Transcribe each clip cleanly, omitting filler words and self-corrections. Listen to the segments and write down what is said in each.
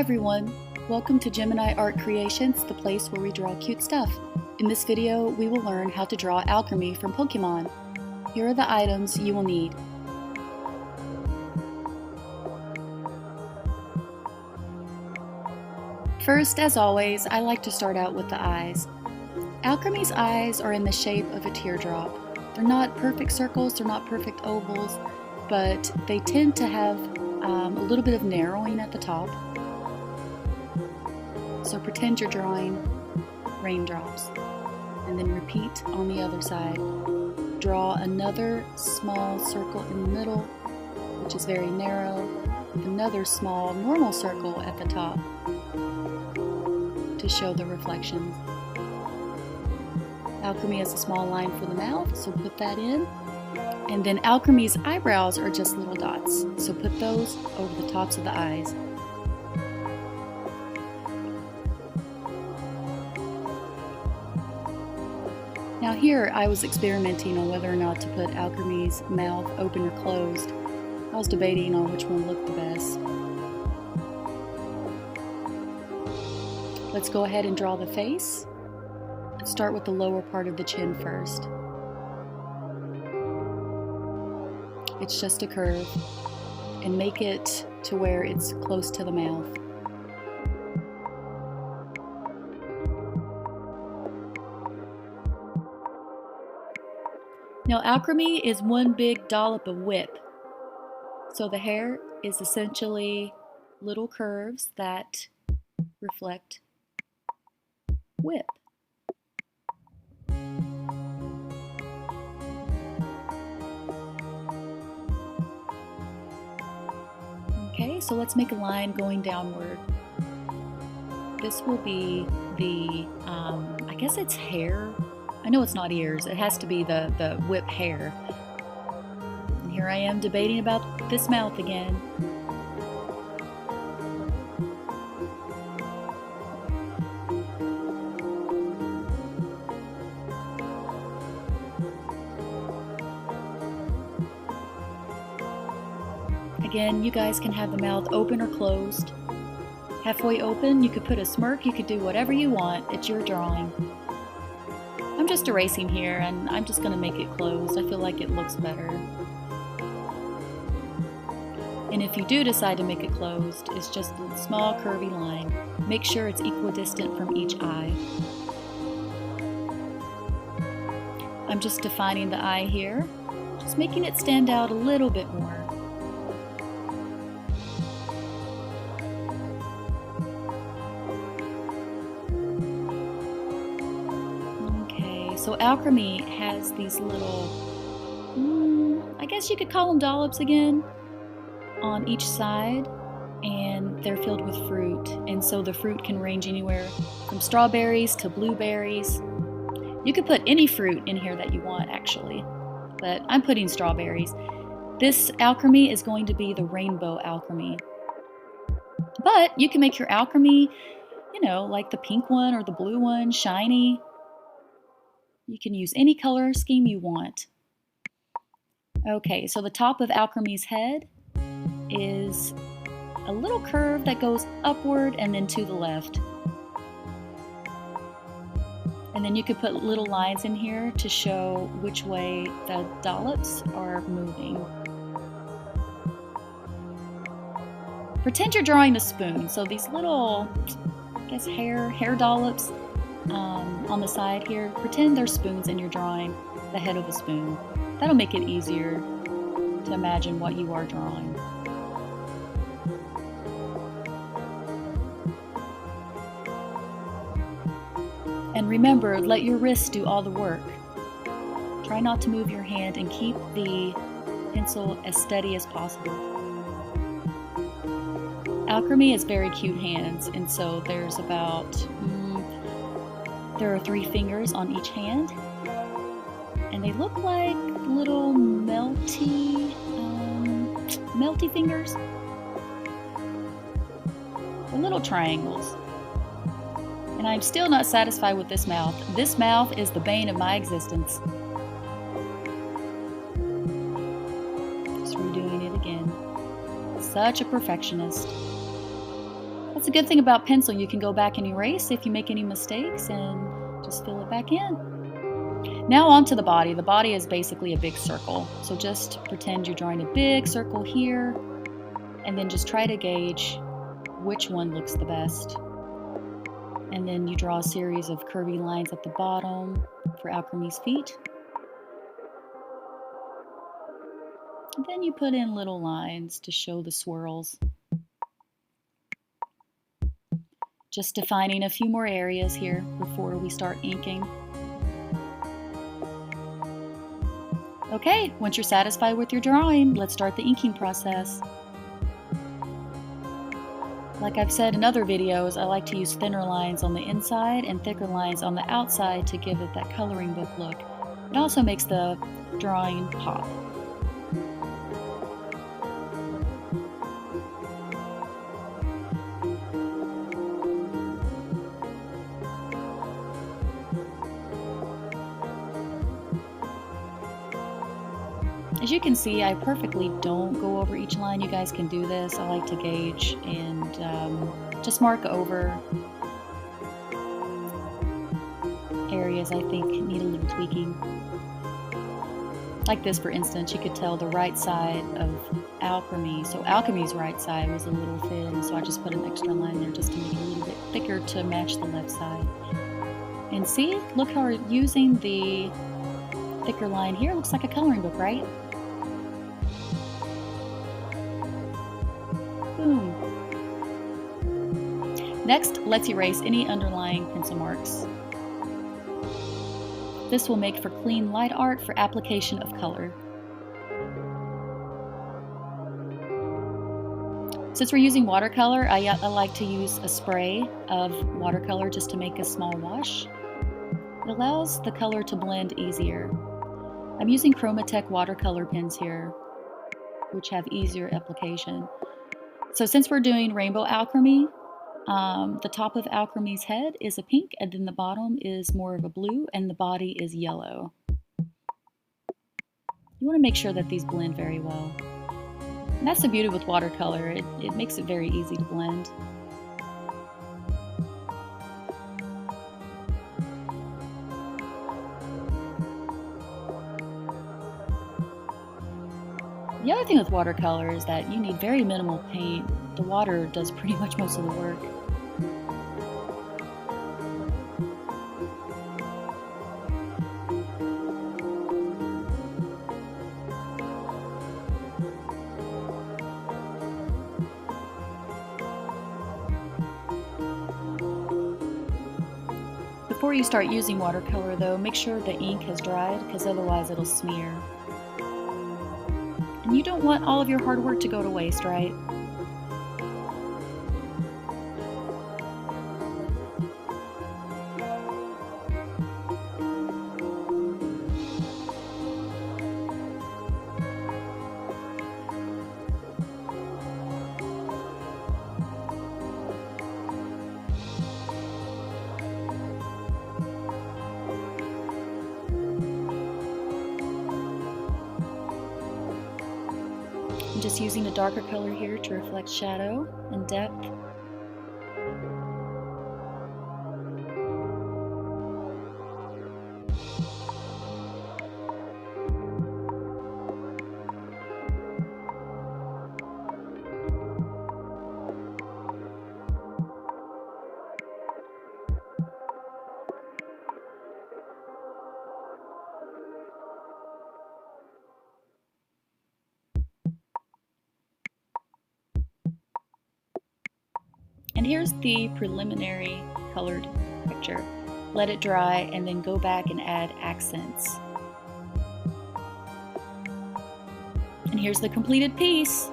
everyone! Welcome to Gemini Art Creations, the place where we draw cute stuff. In this video, we will learn how to draw Alchemy from Pokemon. Here are the items you will need. First, as always, I like to start out with the eyes. Alchemy's eyes are in the shape of a teardrop. They're not perfect circles, they're not perfect ovals, but they tend to have a little bit of narrowing at the top. So pretend you're drawing raindrops, and then repeat on the other side. Draw another small circle in the middle, which is very narrow, another small normal circle at the top to show the reflections. Alchemy has a small line for the mouth, so put that in. And then Alchemy's eyebrows are just little dots, so put those over the tops of the eyes. Now here I was experimenting on whether or not to put Alchemy's mouth open or closed. I was debating on which one looked the best. Let's go ahead and draw the face. Let's start with the lower part of the chin first. It's just a curve, and make it to where it's close to the mouth. Now Alchemy is one big dollop of whip. So the hair is essentially little curves that reflect whip. Okay, so let's make a line going downward. This will be the, I guess it's hair. I know it's not ears, it has to be the whip hair. And here I am debating about this mouth again. Again, you guys can have the mouth open or closed. Halfway open, you could put a smirk, you could do whatever you want, it's your drawing. I'm just erasing here, and I'm just going to make it closed. I feel like it looks better. And if you do decide to make it closed, it's just a small curvy line. Make sure it's equidistant from each eye. I'm just defining the eye here, just making it stand out a little bit more. So Alchemy has these little, I guess you could call them dollops again, on each side, and they're filled with fruit. And so the fruit can range anywhere from strawberries to blueberries. You could put any fruit in here that you want, actually, but I'm putting strawberries. This Alchemy is going to be the rainbow Alchemy. But you can make your Alchemy, you know, like the pink one or the blue one, shiny. You can use any color scheme you want. Okay, so the top of Alchemy's head is a little curve that goes upward and then to the left. And then you could put little lines in here to show which way the dollops are moving. Pretend you're drawing a spoon. So these little, I guess, hair dollops on the side here, pretend they're spoons and you're drawing the head of a spoon. That'll make it easier to imagine what you are drawing. And remember, let your wrists do all the work. Try not to move your hand and keep the pencil as steady as possible. Alchemy has very cute hands, and so there's about there are 3 fingers on each hand, and they look like little melty fingers. They're little triangles. And I'm still not satisfied with this mouth. This mouth is the bane of my existence. Just redoing it again. Such a perfectionist. That's a good thing about pencil. You can go back and erase if you make any mistakes and just fill it back in. Now on to the body. The body is basically a big circle. So just pretend you're drawing a big circle here and then just try to gauge which one looks the best. And then you draw a series of curvy lines at the bottom for Alchemie's feet. And then you put in little lines to show the swirls. Just defining a few more areas here before we start inking. Okay, once you're satisfied with your drawing, let's start the inking process. Like I've said in other videos, I like to use thinner lines on the inside and thicker lines on the outside to give it that coloring book look. It also makes the drawing pop. As you can see, I perfectly don't go over each line. You guys can do this. I like to gauge and just mark over areas I think need a little tweaking. Like this, for instance, you could tell the right side of Alchemy. So Alchemy's right side was a little thin, so I just put an extra line there just to make it a little bit thicker to match the left side. And see, look how we're using the thicker line here. Looks like a coloring book, right? Boom. Next, let's erase any underlying pencil marks. This will make for clean light art for application of color. Since we're using watercolor, I like to use a spray of watercolor just to make a small wash. It allows the color to blend easier. I'm using Chromatek watercolor pens here, which have easier application. So since we're doing rainbow alchemy, the top of Alchemy's head is a pink, and then the bottom is more of a blue, and the body is yellow. You want to make sure that these blend very well. And that's the beauty with watercolor. It makes it very easy to blend. The other thing with watercolor is that you need very minimal paint. The water does pretty much most of the work. Before you start using watercolor though, make sure the ink has dried because otherwise it'll smear. And you don't want all of your hard work to go to waste, right? I'm just using a darker color here to reflect shadow and depth. And here's the preliminary colored picture. Let it dry and then go back and add accents. And here's the completed piece.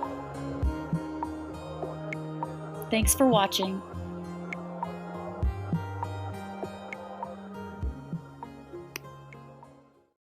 Thanks for watching.